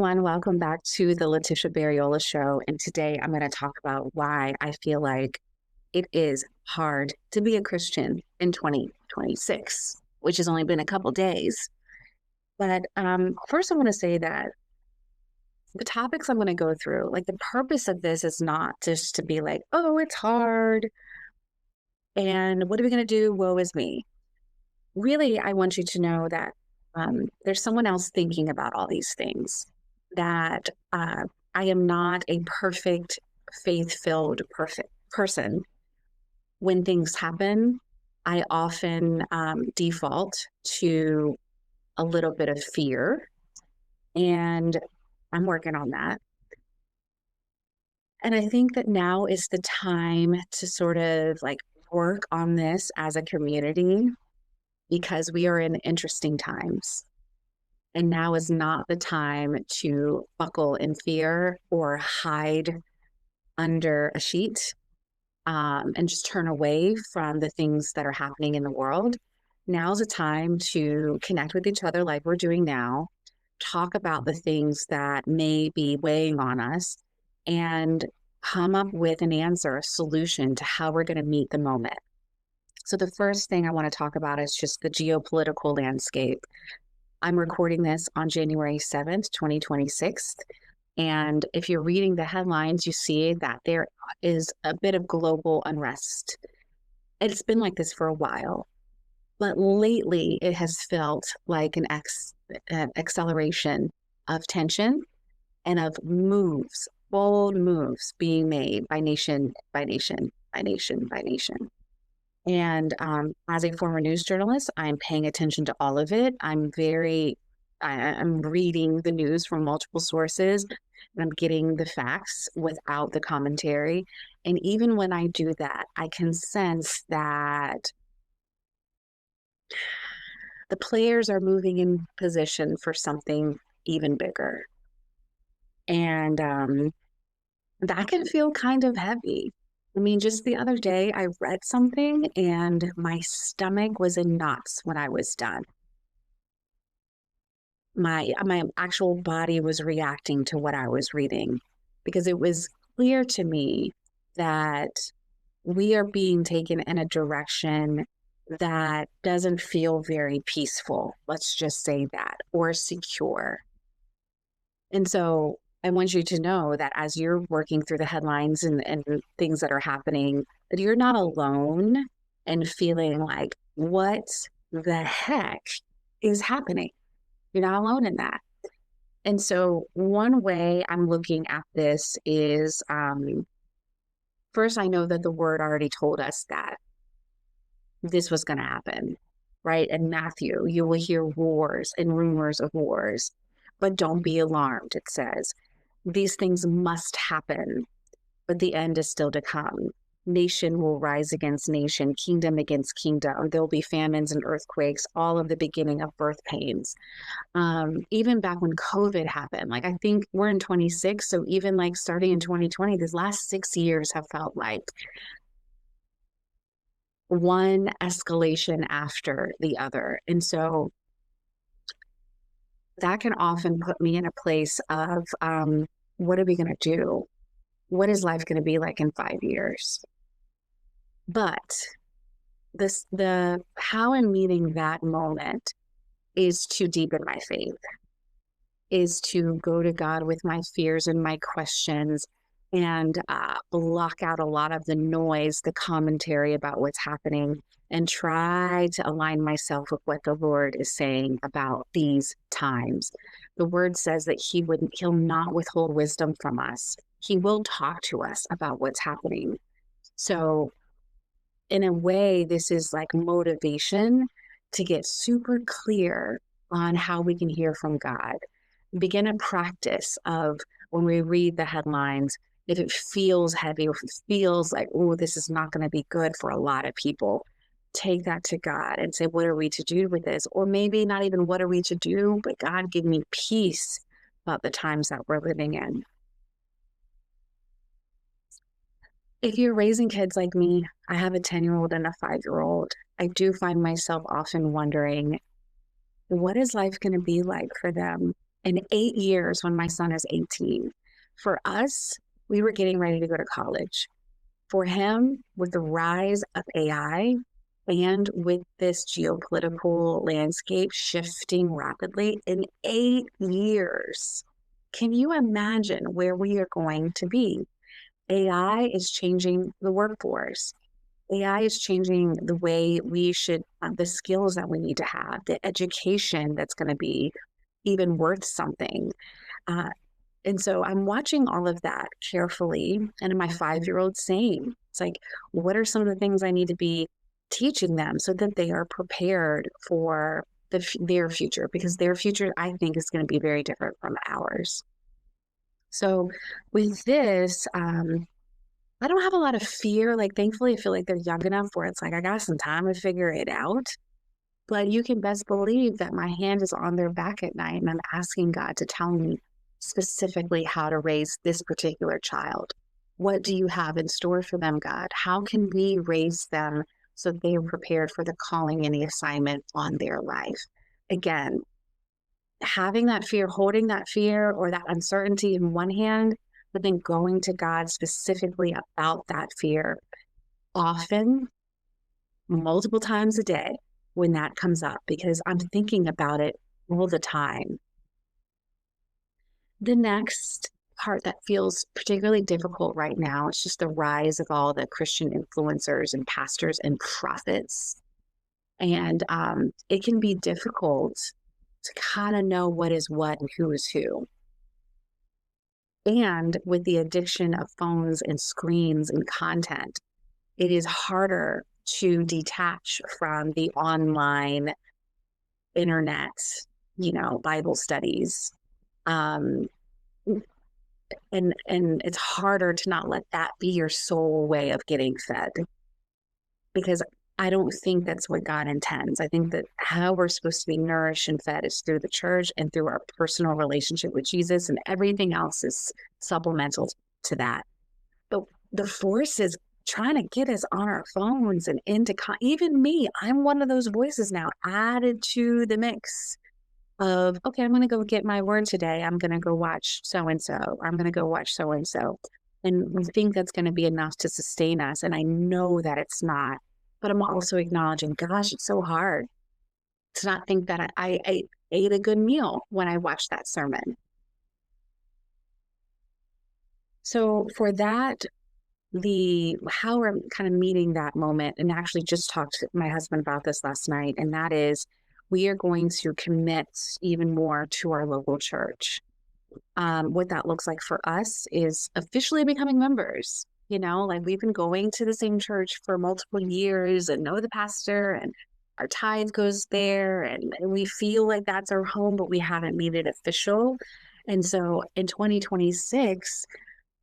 everyone. Welcome back to the Letitia Barriola Show. And today I'm going to talk about why I feel like it is hard to be a Christian in 2026, which has only been a couple days. But first, I want to say that the topics I'm going to go through, like the purpose of this is not just to be like, oh, it's hard. And what are we going to do? Woe is me. Really, I want you to know that there's someone else thinking about all these things, that I am not a perfect, faith-filled, perfect person. When things happen, I often default to a little bit of fear, and I'm working on that. And I think that now is the time to sort of like work on this as a community because we are in interesting times. And now is not the time to buckle in fear or hide under a sheet and just turn away from the things that are happening in the world. Now's a time to connect with each other like we're doing now, talk about the things that may be weighing on us, and come up with an answer, a solution to how we're going to meet the moment. So the first thing I want to talk about is just the geopolitical landscape. I'm recording this on January 7th, 2026. And if you're reading the headlines, you see that there is a bit of global unrest. It's been like this for a while, but lately it has felt like an acceleration of tension and of moves, bold moves being made by nation, by nation, by nation, by nation. And as a former news journalist, I'm paying attention to all of it. I'm reading the news from multiple sources, and I'm getting the facts without the commentary. And even when I do that, I can sense that the players are moving in position for something even bigger. And that can feel kind of heavy. I mean, just the other day, I read something and my stomach was in knots when I was done. My actual body was reacting to what I was reading because it was clear to me that we are being taken in a direction that doesn't feel very peaceful, let's just say that, or secure. And so I want you to know that as you're working through the headlines and things that are happening, that you're not alone and feeling like, what the heck is happening? You're not alone in that. And so one way I'm looking at this is first, I know that the word already told us that this was going to happen, right? In Matthew, you will hear wars and rumors of wars, but don't be alarmed, it says. These things must happen, but the end is still to come. Nation will rise against nation, kingdom against kingdom. There'll be famines and earthquakes, all of the beginning of birth pains. Even back when COVID happened, like I think we're in 26, so even like starting in 2020, these last 6 years have felt like one escalation after the other. And so that can often put me in a place of what are we going to do? What is life going to be like in 5 years? But the how I'm meeting that moment is to deepen my faith, is to go to God with my fears and my questions and block out a lot of the noise, the commentary about what's happening, and try to align myself with what the Lord is saying about these times. The word says that he'll not withhold wisdom from us. He will talk to us about what's happening. So in a way, this is like motivation to get super clear on how we can hear from God. Begin a practice of when we read the headlines, if it feels heavy, or if it feels like, oh, this is not going to be good for a lot of people, take that to God and say, what are we to do with this? Or maybe not even what are we to do, but God, give me peace about the times that we're living in. If you're raising kids like me, I have a 10-year-old and a 5-year-old. I do find myself often wondering, what is life going to be like for them? in 8 years when my son is 18. For us, we were getting ready to go to college. For him, with the rise of AI and with this geopolitical landscape shifting rapidly in 8 years, can you imagine where we are going to be? AI is changing the workforce. AI is changing the way we should, the skills that we need to have, the education that's going to be even worth something. Uh, and so I'm watching all of that carefully. And my 5-year-old saying, it's like, what are some of the things I need to be teaching them so that they are prepared for their future? Because their future, I think, is going to be very different from ours. So with this, I don't have a lot of fear. Like, thankfully, I feel like they're young enough where it's like, I got some time to figure it out. But you can best believe that my hand is on their back at night and I'm asking God to tell me specifically how to raise this particular child. What do you have in store for them, God? How can we raise them so they are prepared for the calling and the assignment on their life? Again, having that fear, holding that fear or that uncertainty in one hand, but then going to God specifically about that fear often, multiple times a day when that comes up, because I'm thinking about it all the time. The next part that feels particularly difficult right now is just the rise of all the Christian influencers and pastors and prophets. And it can be difficult to kind of know what is what and who is who. And with the addiction of phones and screens and content, it is harder to detach from the online internet, Bible studies. Um, and it's harder to not let that be your sole way of getting fed, because I don't think that's what God intends. I think that how we're supposed to be nourished and fed is through the church and through our personal relationship with Jesus, and everything else is supplemental to that. But the force is trying to get us on our phones and into even me. I'm one of those voices now added to the mix of, okay, I'm going to go get my word today. I'm going to go watch so and so. I'm going to go watch so and so. And we think that's going to be enough to sustain us. And I know that it's not. But I'm also acknowledging, gosh, it's so hard to not think that I ate a good meal when I watched that sermon. So for that, how we're kind of meeting that moment, and actually just talked to my husband about this last night, and that is we are going to commit even more to our local church. What that looks like for us is officially becoming members. Like we've been going to the same church for multiple years and know the pastor, and our tithe goes there, and we feel like that's our home, but we haven't made it official. And so in 2026,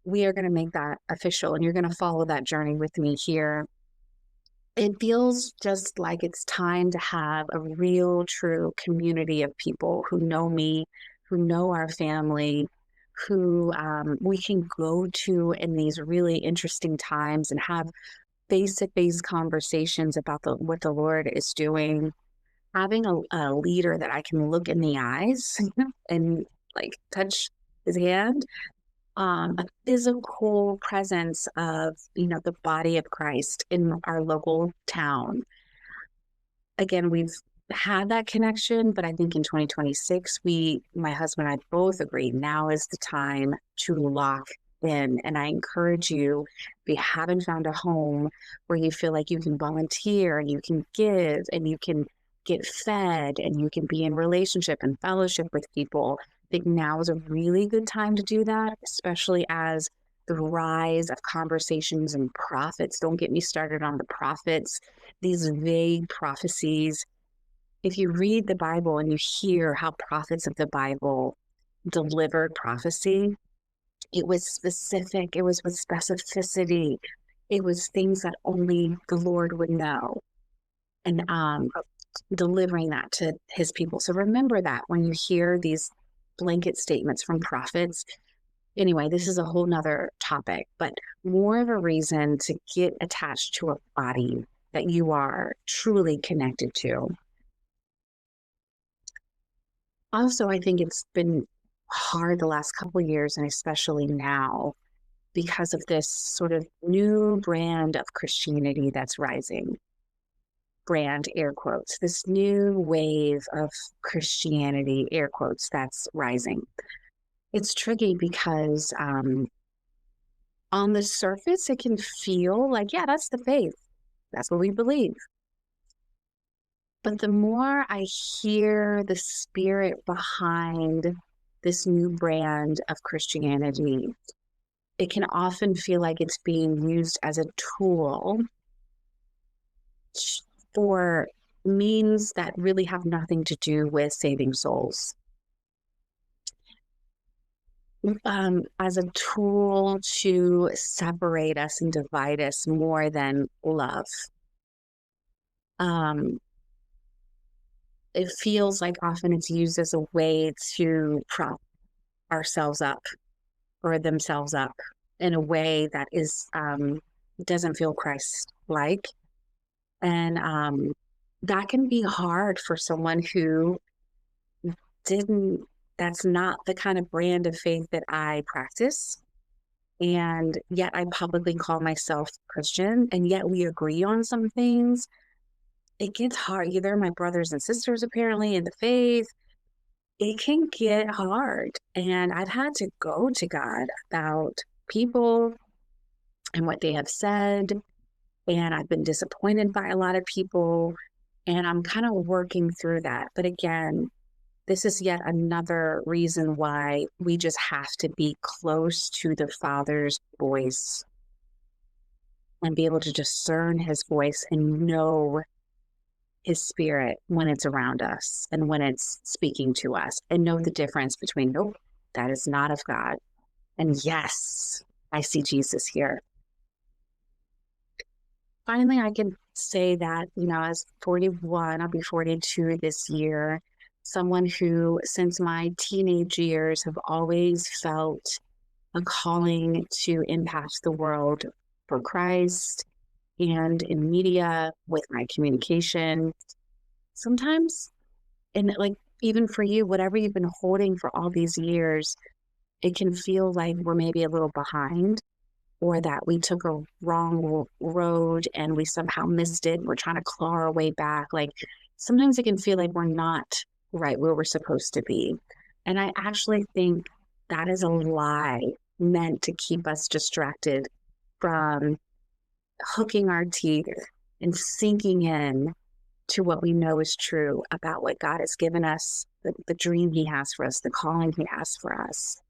we are going to make that official, and you're going to follow that journey with me here. It feels just like it's time to have a real, true community of people who know me, who know our family, who we can go to in these really interesting times and have basic conversations about what the Lord is doing. Having a leader that I can look in the eyes and like touch his hand, a physical presence of, the body of Christ in our local town. Again, we've had that connection, but I think in 2026, my husband and I both agree now is the time to lock in. And I encourage you, if you haven't found a home where you feel like you can volunteer and you can give and you can get fed and you can be in relationship and fellowship with people, I think now is a really good time to do that, especially as the rise of conversations and prophets. Don't get me started on the prophets, these vague prophecies. If you read the Bible and you hear how prophets of the Bible delivered prophecy, it was specific, it was with specificity, it was things that only the Lord would know, and delivering that to his people. So remember that when you hear these blanket statements from prophets. Anyway, this is a whole nother topic, but more of a reason to get attached to a body that you are truly connected to. Also, I think it's been hard the last couple of years, and especially now, because of this sort of new brand of Christianity that's rising. Brand, air quotes, this new wave of Christianity, air quotes, that's rising. It's tricky because on the surface, it can feel like, yeah, that's the faith. That's what we believe. But the more I hear the spirit behind this new brand of Christianity, it can often feel like it's being used as a tool for means that really have nothing to do with saving souls. As a tool to separate us and divide us more than love. Um, it feels like often it's used as a way to prop ourselves up or themselves up in a way that is doesn't feel Christ-like. And that can be hard for someone who didn't, that's not the kind of brand of faith that I practice. And yet I publicly call myself Christian, and yet we agree on some things. It gets hard. They're my brothers and sisters, apparently, in the faith. It can get hard. And I've had to go to God about people and what they have said. And I've been disappointed by a lot of people. And I'm kind of working through that. But again, this is yet another reason why we just have to be close to the Father's voice and be able to discern his voice and know his spirit when it's around us and when it's speaking to us, and know the difference between, nope, that is not of God, and yes, I see Jesus here. Finally, I can say that, as 41, I'll be 42 this year, someone who, since my teenage years, have always felt a calling to impact the world for Christ and in media with my communication. Sometimes, and like even for you, whatever you've been holding for all these years, it can feel like we're maybe a little behind, or that we took a wrong road and we somehow missed it. We're trying to claw our way back. Like sometimes it can feel like we're not right where we're supposed to be. And I actually think that is a lie meant to keep us distracted from hooking our teeth and sinking in to what we know is true about what God has given us, the dream he has for us, the calling he has for us.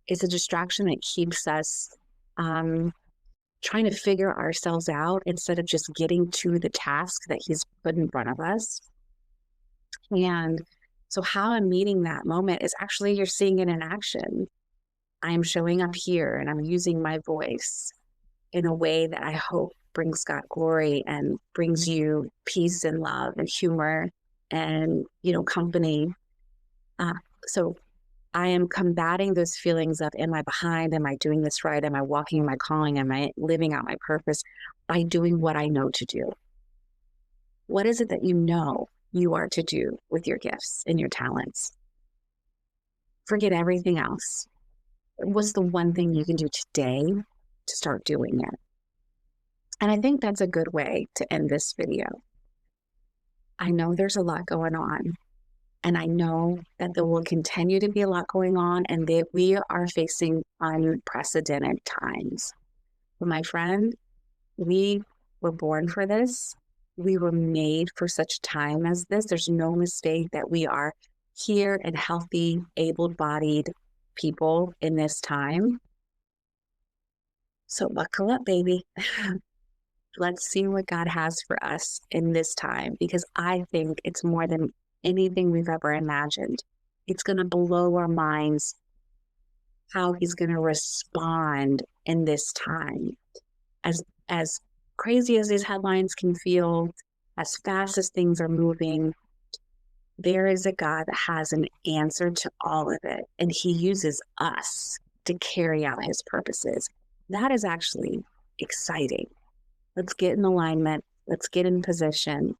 It's a distraction that keeps us trying to figure ourselves out instead of just getting to the task that he's put in front of us. And so how I'm meeting that moment is actually, you're seeing it in action. I'm showing up here and I'm using my voice in a way that I hope brings God glory and brings you peace and love and humor and, company. So I am combating those feelings of, am I behind? Am I doing this right? Am I walking my calling? Am I living out my purpose by doing what I know to do? What is it that you know you are to do with your gifts and your talents? Forget everything else. What's the one thing you can do today to start doing it? And I think that's a good way to end this video. I know there's a lot going on, and I know that there will continue to be a lot going on, and that we are facing unprecedented times. But my friend, we were born for this. We were made for such time as this. There's no mistake that we are here and healthy, able-bodied people in this time. So buckle up, baby. Let's see what God has for us in this time, because I think it's more than anything we've ever imagined. It's going to blow our minds how he's going to respond in this time. As crazy as these headlines can feel, as fast as things are moving, there is a God that has an answer to all of it, and he uses us to carry out his purposes. That is actually exciting. Let's get in alignment. Let's get in position.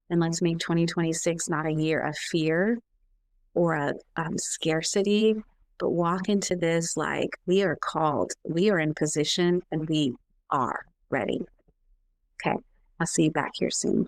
And let's make 2026 not a year of fear or of scarcity, but walk into this like we are called, we are in position, and we are ready. Okay. I'll see you back here soon.